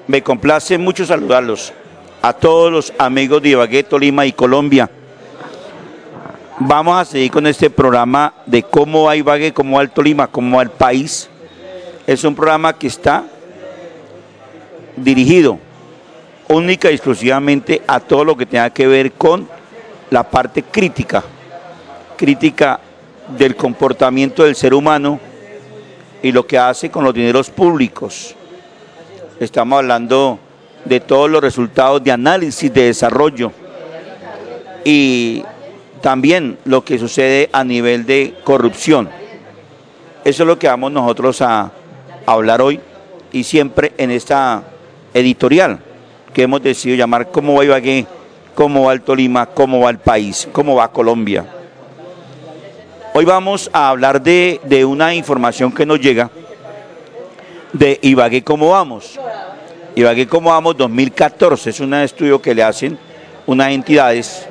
Me complace mucho saludarlos a todos los amigos de Ibagué, Tolima y Colombia. Vamos a seguir con este programa de cómo va Ibagué, cómo va el Tolima, cómo va el país. Es un programa que está dirigido única y exclusivamente a todo lo que tenga que ver con la parte crítica del comportamiento del ser humano y lo que hace con los dineros públicos. Estamos hablando de todos los resultados de análisis de desarrollo y también lo que sucede a nivel de corrupción. Eso es lo que vamos nosotros a hablar hoy y siempre en esta editorial que hemos decidido llamar cómo va Ibagué, cómo va el Tolima, cómo va el país, cómo va Colombia. Hoy vamos a hablar de una información que nos llega de Ibagué Cómo Vamos. Ibagué Cómo Vamos 2014 es un estudio que le hacen unas entidades,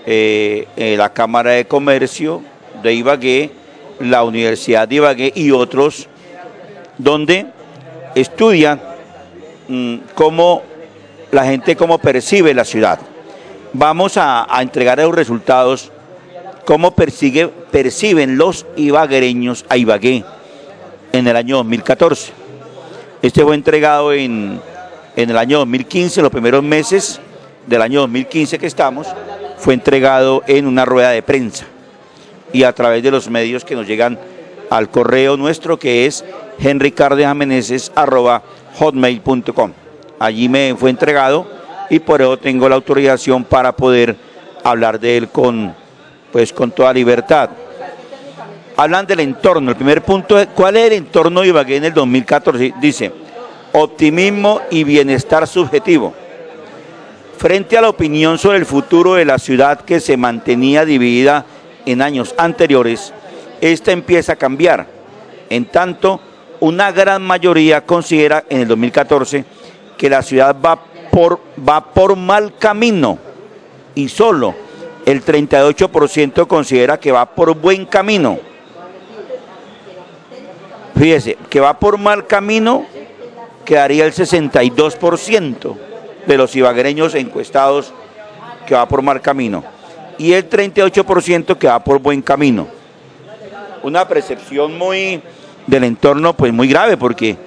la Cámara de Comercio de Ibagué, la Universidad de Ibagué y otros, donde estudian cómo la gente cómo percibe la ciudad. Vamos a entregar los resultados, cómo perciben los ibaguereños a Ibagué en el año 2014. Este fue entregado en el año 2015, los primeros meses del año 2015 que estamos, fue entregado en una rueda de prensa y a través de los medios que nos llegan al correo nuestro, que es henrycardeameneses@hotmail.com. Allí me fue entregado y por eso tengo la autorización para poder hablar de él con toda libertad. Hablan del entorno. El primer punto es, ¿cuál es el entorno de Ibagué en el 2014? Dice, optimismo y bienestar subjetivo. Frente a la opinión sobre el futuro de la ciudad que se mantenía dividida en años anteriores, esta empieza a cambiar. En tanto, una gran mayoría considera en el 2014 que la ciudad va por mal camino y solo el 38% considera que va por buen camino. Fíjese, que va por mal camino quedaría el 62% de los ibaguereños encuestados que va por mal camino y el 38% que va por buen camino. Una percepción del entorno pues muy grave, porque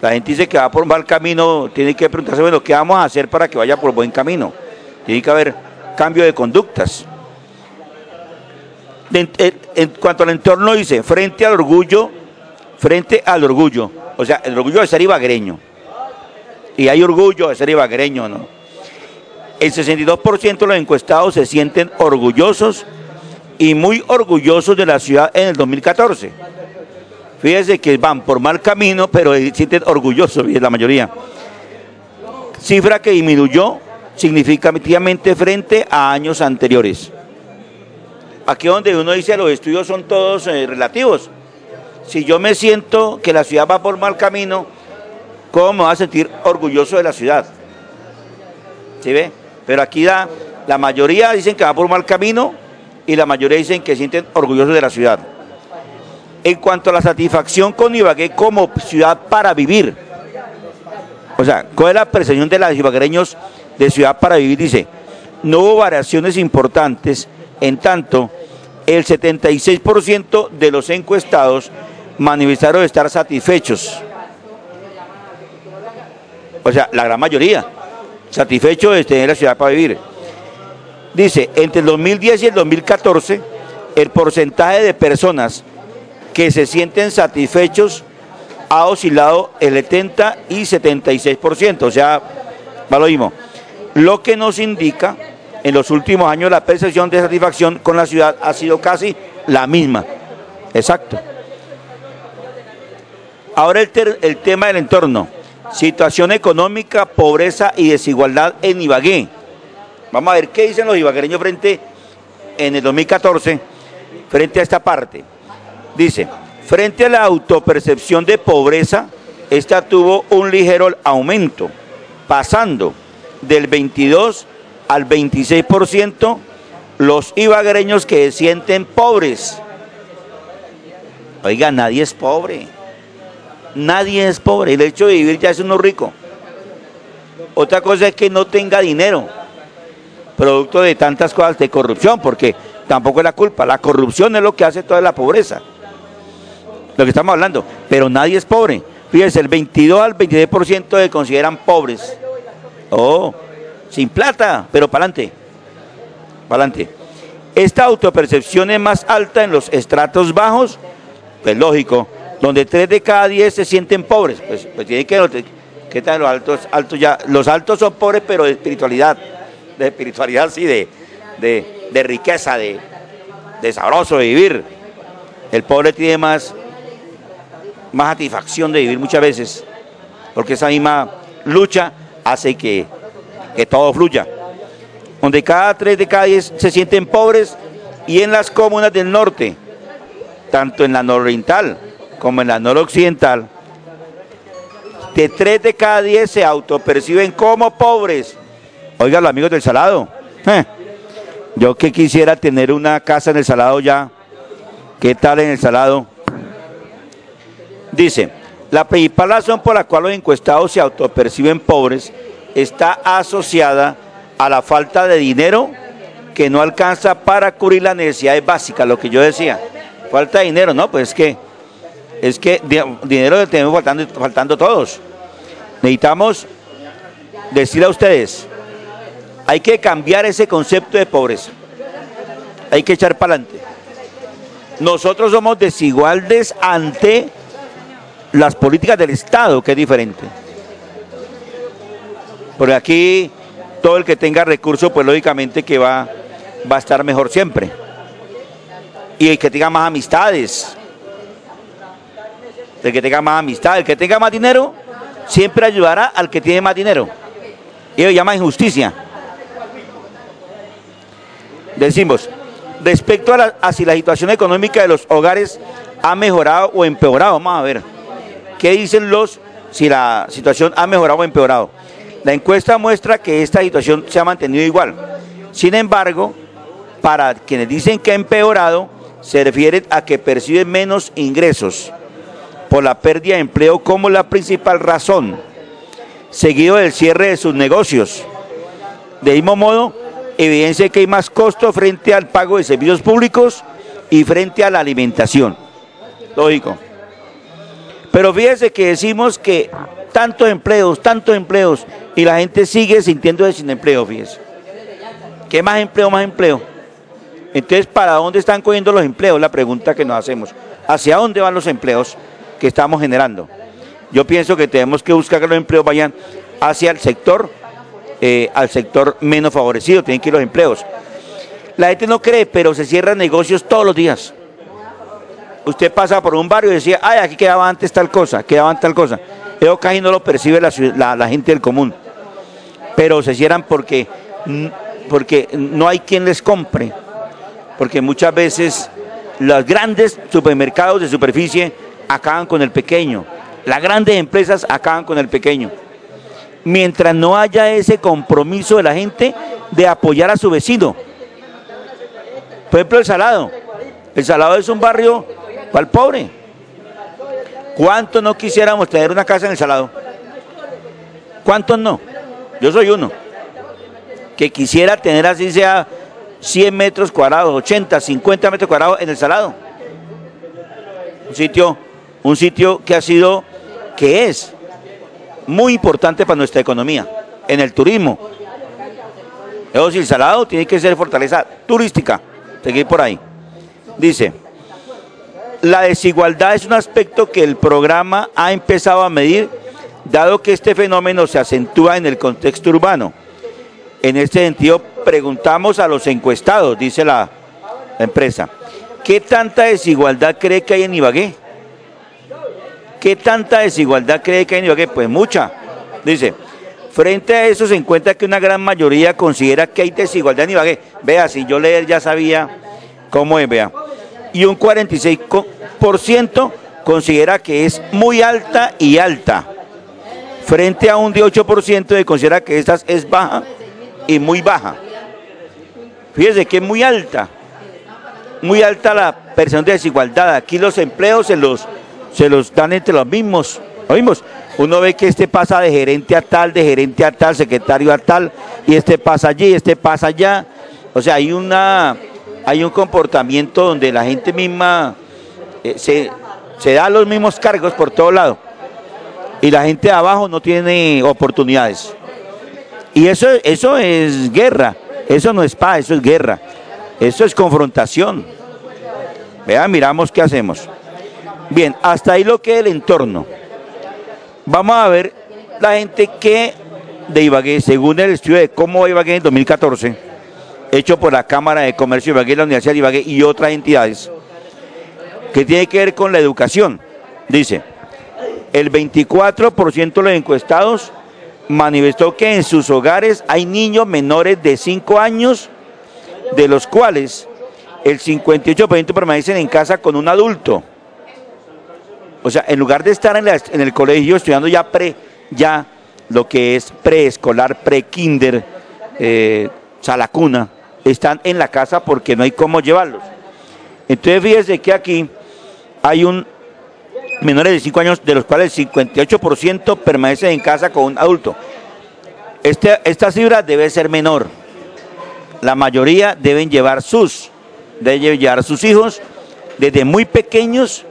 la gente dice que va por mal camino, tiene que preguntarse, bueno, ¿qué vamos a hacer para que vaya por buen camino? Tiene que haber cambio de conductas. En cuanto al entorno dice, frente al orgullo, o sea, el orgullo de ser ibaguereño, y hay orgullo de ser ibaguereño, ¿no? El 62% de los encuestados se sienten orgullosos y muy orgullosos de la ciudad en el 2014. Fíjense que van por mal camino, pero se sienten orgullosos, la mayoría. Cifra que disminuyó significativamente frente a años anteriores. Aquí donde uno dice los estudios son todos relativos. Si yo me siento que la ciudad va por mal camino, ¿cómo me voy a sentir orgulloso de la ciudad? ¿Sí ve? Pero aquí la mayoría dicen que va por mal camino y la mayoría dicen que se sienten orgullosos de la ciudad. En cuanto a la satisfacción con Ibagué como ciudad para vivir, o sea, ¿cuál es la percepción de los ibaguereños de ciudad para vivir? Dice, no hubo variaciones importantes, en tanto, el 76% de los encuestados manifestaron estar satisfechos. O sea, la gran mayoría, satisfechos de tener la ciudad para vivir. Dice, entre el 2010 y el 2014, el porcentaje de personas que se sienten satisfechos ha oscilado el 70 y 76%, o sea, va lo mismo. Lo que nos indica, en los últimos años la percepción de satisfacción con la ciudad ha sido casi la misma. Exacto. Ahora el tema del entorno. Situación económica, pobreza y desigualdad en Ibagué. Vamos a ver qué dicen los ibaguereños en el 2014, frente a esta parte. Dice, frente a la autopercepción de pobreza, esta tuvo un ligero aumento, pasando del 22 al 26% los ibaguereños que se sienten pobres. Oiga, nadie es pobre. Nadie es pobre, el hecho de vivir ya es uno rico. Otra cosa es que no tenga dinero, producto de tantas cosas de corrupción, porque tampoco es la culpa, la corrupción es lo que hace toda la pobreza, lo que estamos hablando, pero nadie es pobre. Fíjense, el 22 al 23% se consideran pobres. Oh, sin plata, pero para adelante, para adelante. Esta autopercepción es más alta en los estratos bajos, pues lógico, donde 3 de cada 10 se sienten pobres. Pues tiene que, ¿qué tal los altos? Altos ya, los altos son pobres, pero de espiritualidad sí, de riqueza, de sabroso de vivir. El pobre tiene más satisfacción de vivir muchas veces, porque esa misma lucha hace que todo fluya. Donde 3 de cada 10 se sienten pobres, y en las comunas del norte, tanto en la nororiental como en la noroccidental, de 3 de cada 10 se autoperciben como pobres. Oigan, los amigos del Salado, yo que quisiera tener una casa en el Salado ya. ¿Qué tal en el Salado? Dice, la principal razón por la cual los encuestados se autoperciben pobres está asociada a la falta de dinero que no alcanza para cubrir las necesidades básicas, lo que yo decía. Falta de dinero, ¿no? Pues es que dinero tenemos faltando todos. Necesitamos decirle a ustedes, hay que cambiar ese concepto de pobreza. Hay que echar para adelante. Nosotros somos desiguales ante las políticas del Estado, que es diferente. Porque aquí todo el que tenga recursos, pues lógicamente que va a estar mejor siempre. Y el que tenga más amistades, el que tenga más dinero, siempre ayudará al que tiene más dinero. Y eso se llama injusticia. Decimos, respecto a si la situación económica de los hogares ha mejorado o empeorado, vamos a ver, ¿qué dicen si la situación ha mejorado o empeorado? La encuesta muestra que esta situación se ha mantenido igual. Sin embargo, para quienes dicen que ha empeorado, se refieren a que perciben menos ingresos por la pérdida de empleo como la principal razón, seguido del cierre de sus negocios. De mismo modo, evidencia que hay más costo frente al pago de servicios públicos y frente a la alimentación. Lógico. Pero fíjense que decimos que tantos empleos, y la gente sigue sintiéndose sin empleo, fíjense. ¿Qué más empleo, más empleo? Entonces, ¿para dónde están cogiendo los empleos? La pregunta que nos hacemos. ¿Hacia dónde van los empleos que estamos generando? Yo pienso que tenemos que buscar que los empleos vayan hacia el sector, al sector menos favorecido, tienen que ir los empleos. La gente no cree, pero se cierran negocios todos los días. Usted pasa por un barrio y decía, ay, aquí quedaba antes tal cosa. Eso casi no lo percibe la gente del común. Pero se cierran porque no hay quien les compre. Porque muchas veces los grandes supermercados de superficie acaban con el pequeño. Las grandes empresas acaban con el pequeño. Mientras no haya ese compromiso de la gente de apoyar a su vecino. Por ejemplo, El Salado. El Salado es un barrio para el pobre. ¿Cuántos no quisiéramos tener una casa en El Salado? ¿Cuántos no? Yo soy uno. Que quisiera tener así sea 100 metros cuadrados, 80, 50 metros cuadrados en El Salado. Un sitio que es muy importante para nuestra economía, en el turismo. Eso sí, El Salado tiene que ser fortaleza turística, seguir por ahí. Dice, la desigualdad es un aspecto que el programa ha empezado a medir, dado que este fenómeno se acentúa en el contexto urbano. En este sentido, preguntamos a los encuestados, dice la empresa, ¿qué tanta desigualdad cree que hay en Ibagué? ¿Qué tanta desigualdad cree que hay en Ibagué? Pues mucha. Dice, frente a eso se encuentra que una gran mayoría considera que hay desigualdad en Ibagué. Vea, si yo leer ya sabía cómo es, vea. Y un 46% considera que es muy alta y alta, frente a un 18% que considera que esta es baja y muy baja. Fíjese que es muy alta la percepción de desigualdad. Aquí los empleos se los dan entre los mismos. Oímos, uno ve que este pasa de gerente a tal, secretario a tal, y este pasa allí, este pasa allá. O sea, hay un comportamiento donde la gente misma se da los mismos cargos por todo lado. Y la gente de abajo no tiene oportunidades. Y eso es guerra, eso no es paz, eso es guerra, eso es confrontación. Vean, miramos qué hacemos. Bien, hasta ahí lo que es el entorno. Vamos a ver la gente que de Ibagué, según el estudio de cómo va Ibagué en 2014, hecho por la Cámara de Comercio de Ibagué, la Universidad de Ibagué y otras entidades, que tiene que ver con la educación. Dice, el 24% de los encuestados manifestó que en sus hogares hay niños menores de 5 años, de los cuales el 58% permanecen en casa con un adulto. O sea, en lugar de estar en el colegio estudiando ya lo que es preescolar, pre-kinder, salacuna, están en la casa porque no hay cómo llevarlos. Entonces fíjese que aquí hay menores de 5 años, de los cuales el 58% permanecen en casa con un adulto. Esta cifra debe ser menor. La mayoría deben llevar sus hijos desde muy pequeños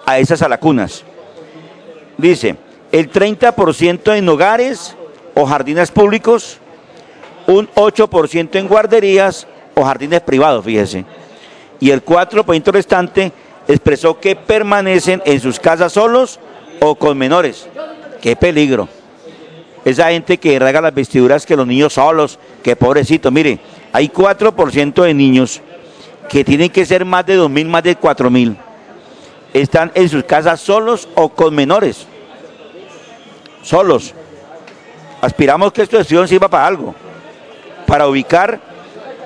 a esas salacunas. Dice, el 30% en hogares o jardines públicos, un 8% en guarderías o jardines privados, fíjese. Y el 4% restante expresó que permanecen en sus casas solos o con menores. ¡Qué peligro! Esa gente que rasga las vestiduras, que los niños solos, que pobrecito. Mire, hay 4% de niños que tienen que ser más de 2.000, más de 4.000. Están en sus casas solos o con menores. Solos. Aspiramos que estos estudios sirva para algo. Para ubicar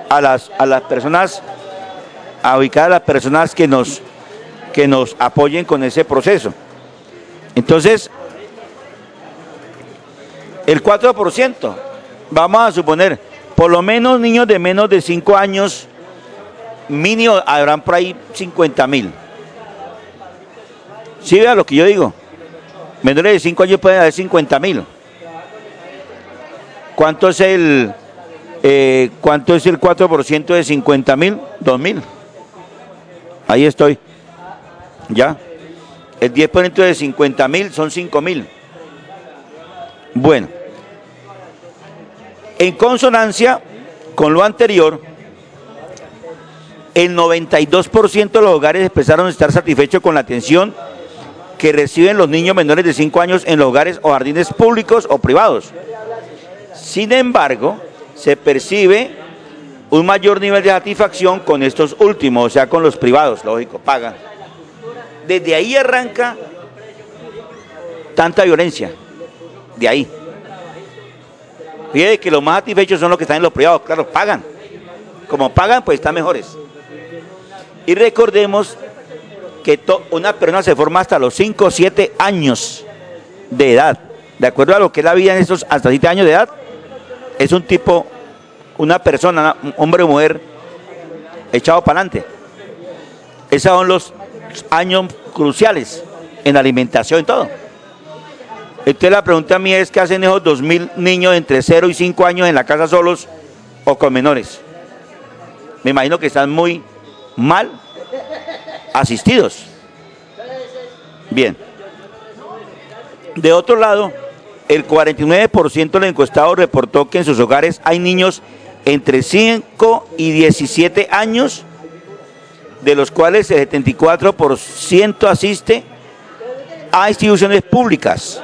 a las personas, que nos apoyen con ese proceso. Entonces, el 4%, vamos a suponer, por lo menos niños de menos de 5 años, mínimo habrán por ahí 50.000. ¿Sí vea lo que yo digo? Menores de 5 años pueden haber 50.000. ¿Cuánto es el 4% de 50.000? 2.000. Ahí estoy. Ya. El 10% de 50.000 son 5.000. Bueno. En consonancia con lo anterior, el 92% de los hogares expresaron estar satisfechos con la atención que reciben los niños menores de 5 años en los hogares o jardines públicos o privados. Sin embargo, se percibe un mayor nivel de satisfacción con estos últimos, o sea, con los privados, lógico, pagan. Desde ahí arranca tanta violencia, de ahí. Fíjate que los más satisfechos son los que están en los privados, claro, pagan. Como pagan, pues están mejores. Y recordemos que una persona se forma hasta los 5 o 7 años de edad. De acuerdo a lo que es la vida en estos hasta 7 años de edad, es un tipo, una persona, un hombre o mujer, echado para adelante. Esos son los años cruciales en alimentación y todo. Entonces la pregunta mía es, ¿qué hacen esos 2.000 niños entre 0 y 5 años en la casa solos o con menores? Me imagino que están muy mal asistidos. Bien. De otro lado, el 49% de los encuestados reportó que en sus hogares hay niños entre 5 y 17 años, de los cuales el 74% asiste a instituciones públicas,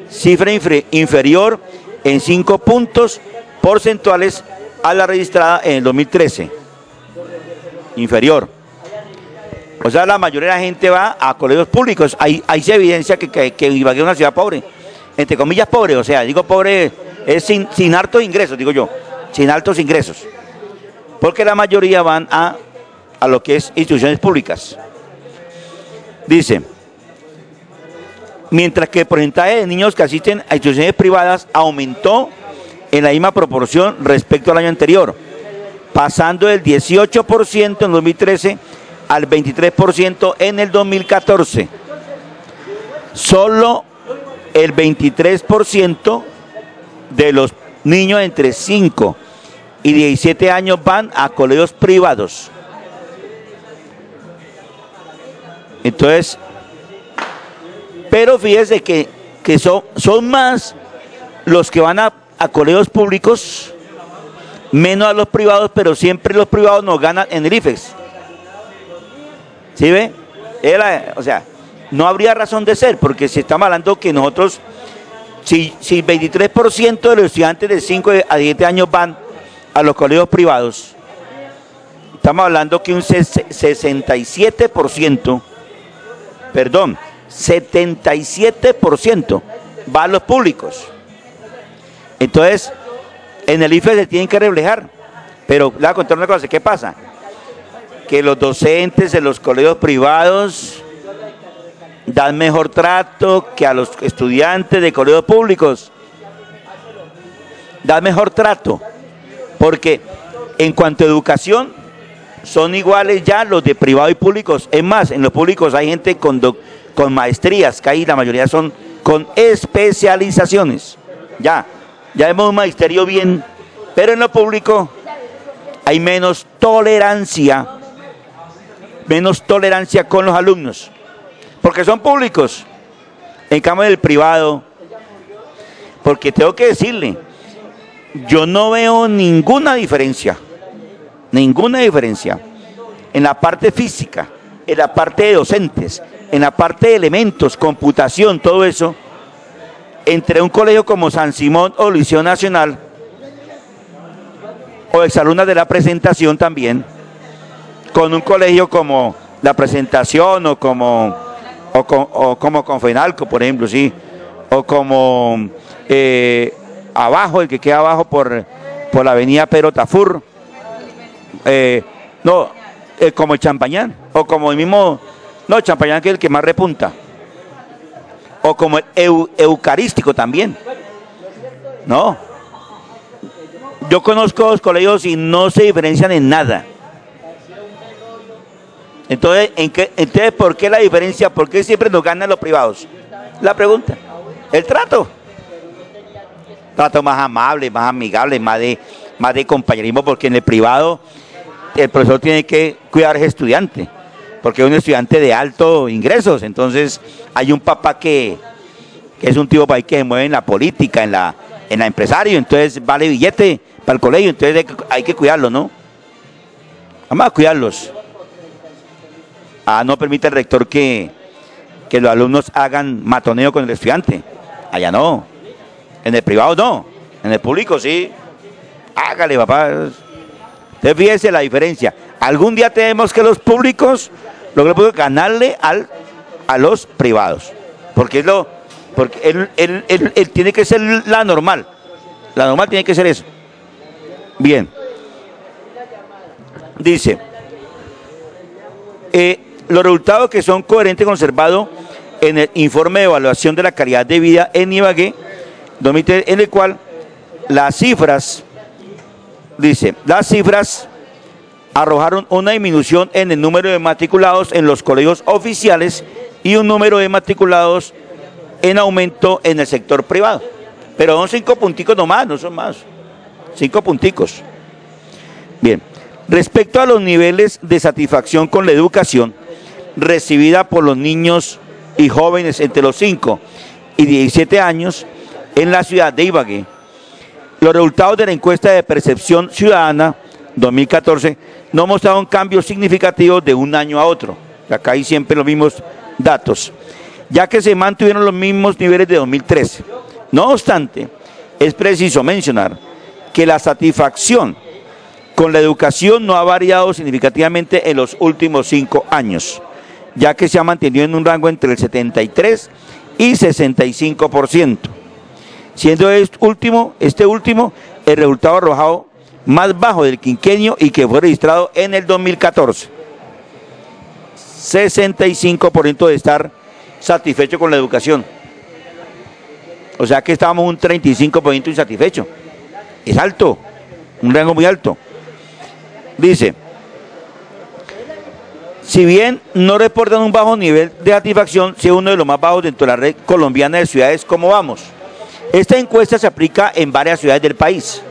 cifra inferior en 5 puntos porcentuales a la registrada en el 2013. Inferior. O sea, la mayoría de la gente va a colegios públicos. Ahí se evidencia que Ibagué es una ciudad pobre. Entre comillas pobre, o sea, digo pobre, es sin altos ingresos, digo yo. Sin altos ingresos. Porque la mayoría van a lo que es instituciones públicas. Dice, mientras que el porcentaje de niños que asisten a instituciones privadas aumentó en la misma proporción respecto al año anterior, pasando del 18% en 2013 al 23% en el 2014. solo el 23% de los niños entre 5 y 17 años van a colegios privados. Entonces, pero fíjese que son más los que van a colegios públicos, menos a los privados, pero siempre los privados nos ganan en el IFEX. ¿Sí ve? O sea, no habría razón de ser, porque si estamos hablando que nosotros, si 23% de los estudiantes de 5 a 17 años van a los colegios privados, estamos hablando que un 77% va a los públicos. Entonces, en el IFE se tienen que reflejar. Pero le voy a contar una cosa, ¿qué pasa? Que los docentes de los colegios privados dan mejor trato que a los estudiantes de colegios públicos. Dan mejor trato, porque en cuanto a educación, son iguales ya los de privado y públicos. Es más, en los públicos hay gente con maestrías, que ahí la mayoría son con especializaciones. Ya vemos un magisterio bien, pero en lo público hay menos tolerancia con los alumnos, porque son públicos. En cambio del privado, porque tengo que decirle, yo no veo ninguna diferencia en la parte física, en la parte de docentes, en la parte de elementos, computación, todo eso, entre un colegio como San Simón o Liceo Nacional, o exalumnas de la Presentación también, con un colegio como La Presentación o como Confenalco, por ejemplo, sí, o como abajo, el que queda abajo por la avenida Pedro Tafur, como el Champañán, o como el mismo, Champañán, que es el que más repunta, o como el Eucarístico también. Yo conozco los colegios y no se diferencian en nada. Entonces, ¿por qué la diferencia? ¿Por qué siempre nos ganan los privados? La pregunta. El trato más amable, más amigable, más de compañerismo, porque en el privado el profesor tiene que cuidar al estudiante, porque es un estudiante de altos ingresos. Entonces hay un papá que es un tipo que se mueve en la política, en la empresario, entonces vale billete para el colegio, entonces hay que cuidarlo, ¿no? Vamos a cuidarlos. No permite el rector que los alumnos hagan matoneo con el estudiante. Allá no. En el privado no. En el público sí. Hágale, papá. Entonces fíjense la diferencia. Algún día tenemos que los públicos logren ganarle a los privados. Porque él tiene que ser la normal. La normal tiene que ser eso. Bien. Dice, los resultados que son coherentes conservados en el informe de evaluación de la calidad de vida en Ibagué, en el cual las cifras arrojaron una disminución en el número de matriculados en los colegios oficiales y un número de matriculados en aumento en el sector privado. Pero son 5 punticos nomás, no son más. 5 punticos. Bien, respecto a los niveles de satisfacción con la educación recibida por los niños y jóvenes entre los 5 y 17 años en la ciudad de Ibagué, los resultados de la encuesta de percepción ciudadana 2014 no mostraron cambios significativos de un año a otro. Acá hay siempre los mismos datos, ya que se mantuvieron los mismos niveles de 2013. No obstante, es preciso mencionar que la satisfacción con la educación no ha variado significativamente en los últimos 5 años, ya que se ha mantenido en un rango entre el 73 y 65%, siendo este último el resultado arrojado más bajo del quinquenio y que fue registrado en el 2014. 65% de estar satisfecho con la educación. O sea que estábamos un 35% insatisfecho. Es alto, un rango muy alto. Dice, Si bien no reportan un bajo nivel de satisfacción, sí es uno de los más bajos dentro de la red colombiana de ciudades. ¿Cómo vamos? Esta encuesta se aplica en varias ciudades del país.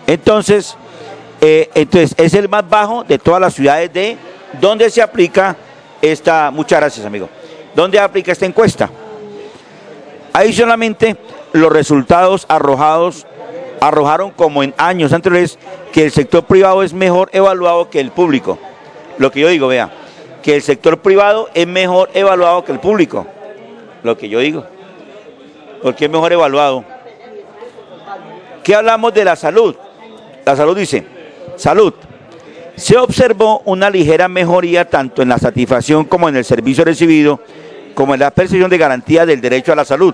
Entonces es el más bajo de todas las ciudades de donde se aplica esta. Muchas gracias, amigo. ¿Dónde aplica esta encuesta? Adicionalmente, los resultados arrojaron, como en años anteriores, que el sector privado es mejor evaluado que el público. Lo que yo digo, vea, que el sector privado es mejor evaluado que el público. Lo que yo digo. Porque es mejor evaluado. ¿Qué hablamos de la salud? La salud dice, salud. Se observó una ligera mejoría tanto en la satisfacción como en el servicio recibido, como en la percepción de garantía del derecho a la salud.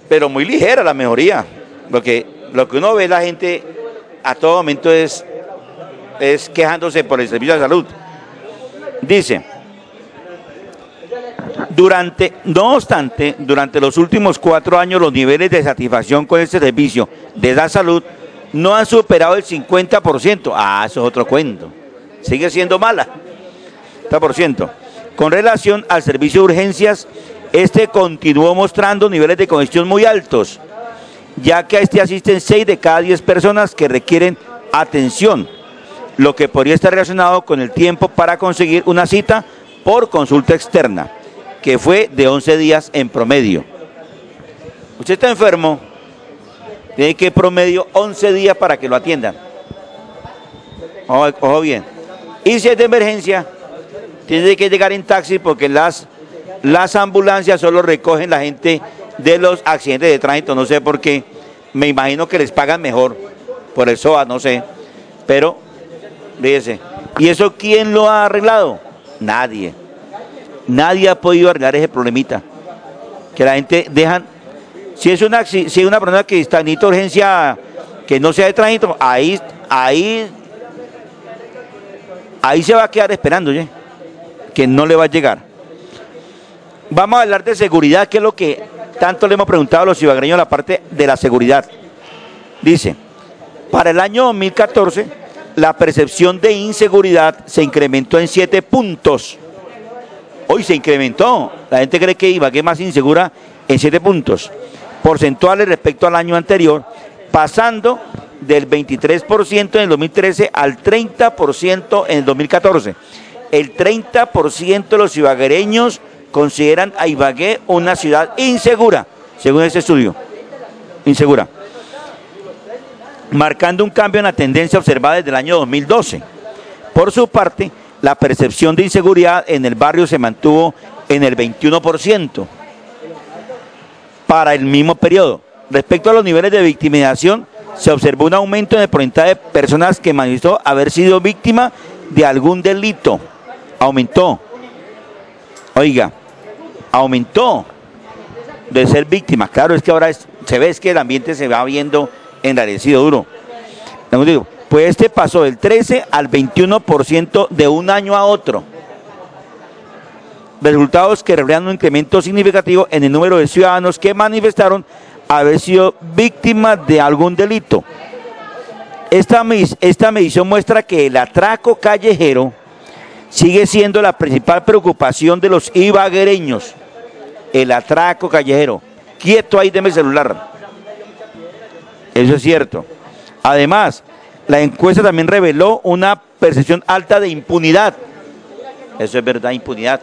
Pero muy ligera la mejoría. Lo que uno ve la gente a todo momento es quejándose por el servicio de salud. Dice, no obstante, durante los últimos 4 años los niveles de satisfacción con este servicio de la salud no han superado el 50%. Ah, eso es otro cuento. Sigue siendo mala. 50%. Con relación al servicio de urgencias, este continuó mostrando niveles de congestión muy altos, ya que a este asisten 6 de cada 10 personas que requieren atención, lo que podría estar relacionado con el tiempo para conseguir una cita por consulta externa, que fue de 11 días en promedio. Usted está enfermo, tiene que promedio 11 días para que lo atiendan. Ojo bien. Y si es de emergencia, tiene que llegar en taxi porque las ambulancias solo recogen la gente de los accidentes de tránsito, no sé por qué. Me imagino que les pagan mejor por el SOA, no sé. Pero, fíjese, ¿y eso quién lo ha arreglado? Nadie. Nadie ha podido arreglar ese problemita. Que la gente dejan, si es una persona que está en urgencia, que no sea de tránsito, ahí se va a quedar esperando, ¿sí? Que no le va a llegar. Vamos a hablar de seguridad, que es lo que tanto le hemos preguntado a los ibaguereños, la parte de la seguridad. Dice, para el año 2014, la percepción de inseguridad se incrementó en 7 puntos. Hoy se incrementó. La gente cree que Ibagué es más insegura en 7 puntos porcentuales respecto al año anterior, pasando del 23% en el 2013 al 30% en el 2014. El 30% de los ibaguereños consideran a Ibagué una ciudad insegura, según este estudio. Insegura. Marcando un cambio en la tendencia observada desde el año 2012. Por su parte, la percepción de inseguridad en el barrio se mantuvo en el 21% para el mismo periodo. Respecto a los niveles de victimización, se observó un aumento en el porcentaje de personas que manifestó haber sido víctima de algún delito. Aumentó. Oiga, aumentó de ser víctima. Claro, es que ahora se ve que el ambiente se va viendo enrarecido, duro. Pues este pasó del 13 al 21% de un año a otro. Resultados que reflejan un incremento significativo en el número de ciudadanos que manifestaron haber sido víctimas de algún delito. Esta medición muestra que el atraco callejero sigue siendo la principal preocupación de los ibaguereños. El atraco callejero. Quieto ahí, deme el celular. Eso es cierto. Además, la encuesta también reveló una percepción alta de impunidad. Eso es verdad, impunidad.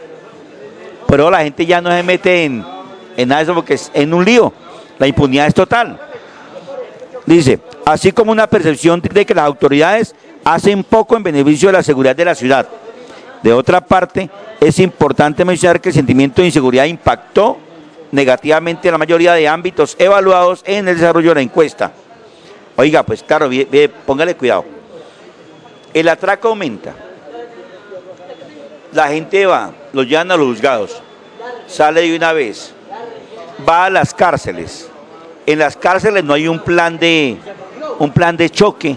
Pero la gente ya no se mete en nada de eso porque es en un lío. La impunidad es total. Dice, así como una percepción de que las autoridades hacen poco en beneficio de la seguridad de la ciudad. De otra parte, es importante mencionar que el sentimiento de inseguridad impactó negativamente en la mayoría de ámbitos evaluados en el desarrollo de la encuesta. Oiga, pues claro, póngale cuidado. El atraco aumenta. La gente va, los llevan a los juzgados, sale de una vez, va a las cárceles. En las cárceles no hay un plan de choque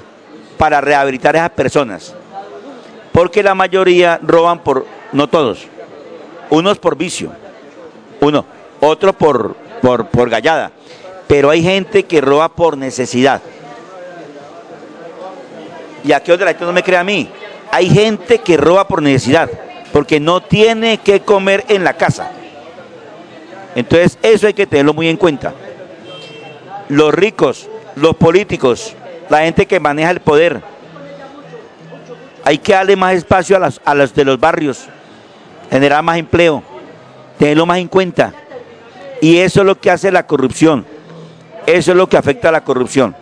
para rehabilitar a esas personas. Porque la mayoría roban no todos, unos por vicio, otros por gallada. Pero hay gente que roba por necesidad. Y aquí donde la gente no me cree a mí, hay gente que roba por necesidad, porque no tiene que comer en la casa. Entonces eso hay que tenerlo muy en cuenta. Los ricos, los políticos, la gente que maneja el poder, hay que darle más espacio a los de los barrios, generar más empleo, tenerlo más en cuenta. Y eso es lo que hace la corrupción, eso es lo que afecta a la corrupción.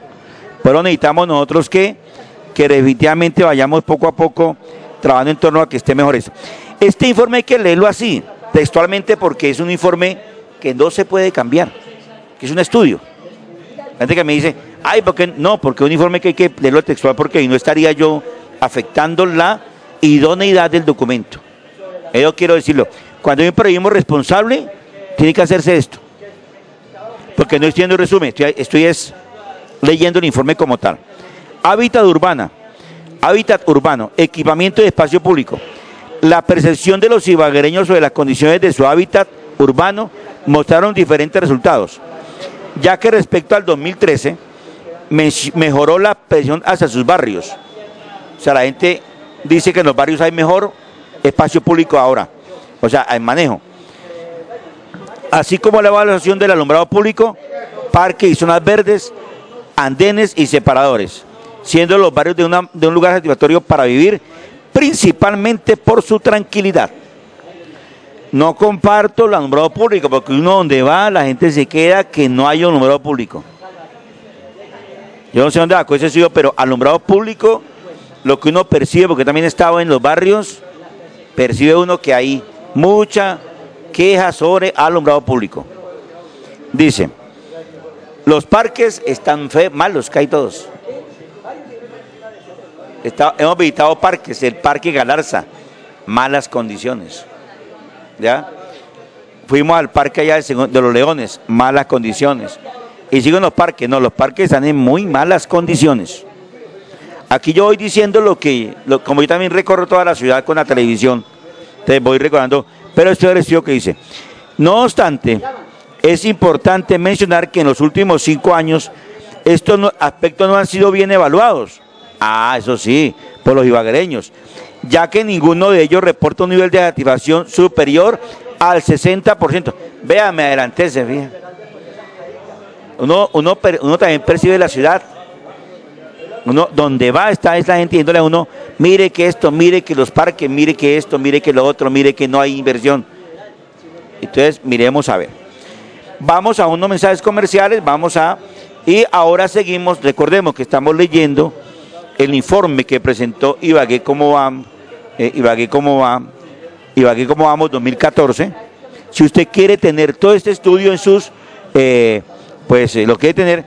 Pero necesitamos nosotros que definitivamente vayamos poco a poco trabajando en torno a que esté mejor eso. Este informe hay que leerlo así, textualmente, porque es un informe que no se puede cambiar, que es un estudio. La gente que me dice, ay, ¿por qué? No, porque es un informe que hay que leerlo textual, porque no estaría yo afectando la idoneidad del documento. Yo quiero decirlo, cuando hay un periodismo responsable, tiene que hacerse esto, porque no estoy haciendo resumen, estoy leyendo el informe como tal. Hábitat urbano, equipamiento de espacio público. La percepción de los ibaguereños sobre las condiciones de su hábitat urbano mostraron diferentes resultados, ya que respecto al 2013 mejoró la percepción hacia sus barrios. O sea, la gente dice que en los barrios hay mejor espacio público ahora, o sea, hay manejo. Así como la evaluación del alumbrado público, parques y zonas verdes, andenes y separadores, siendo los barrios de un lugar satisfactorio para vivir, principalmente por su tranquilidad. No comparto el alumbrado público, porque uno donde va, la gente se queda que no hay alumbrado público. Yo no sé dónde va ese estudio, pero alumbrado público, lo que uno percibe, porque también he estado en los barrios, percibe uno que hay mucha queja sobre alumbrado público. Dice, los parques están malos, que hay todos. Hemos visitado parques, el Parque Galarza, malas condiciones. ¿Ya? Fuimos al parque allá de los Leones, malas condiciones. Y siguen los parques, no, los parques están en muy malas condiciones. Aquí yo voy diciendo como yo también recorro toda la ciudad con la televisión, te voy recordando, pero esto es el estudio que dice. No obstante, es importante mencionar que en los últimos 5 años estos aspectos no han sido bien evaluados. Eso sí, por los ibaguereños, ya que ninguno de ellos reporta un nivel de satisfacción superior al 60%. Vea, me adelanté, se fija. Uno también percibe la ciudad. Uno, donde va, está esa gente diciéndole a uno, mire que esto, mire que los parques, mire que esto, mire que lo otro, mire que no hay inversión. Entonces, miremos a ver. Vamos a unos mensajes comerciales, y ahora seguimos, recordemos que estamos leyendo el informe que presentó Ibagué Cómo Vamos 2014. Si usted quiere tener todo este estudio en sus, lo quiere tener,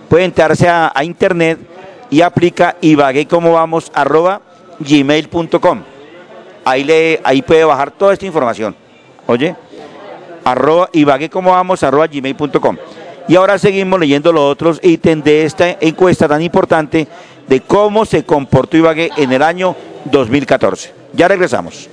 puede entrarse a internet y aplica ibaguecomobamos@gmail.com. Ahí puede bajar toda esta información. Oye, ibaguecomobamos@gmail.com. Y ahora seguimos leyendo los otros ítems de esta encuesta tan importante de cómo se comportó Ibagué en el año 2014. Ya regresamos.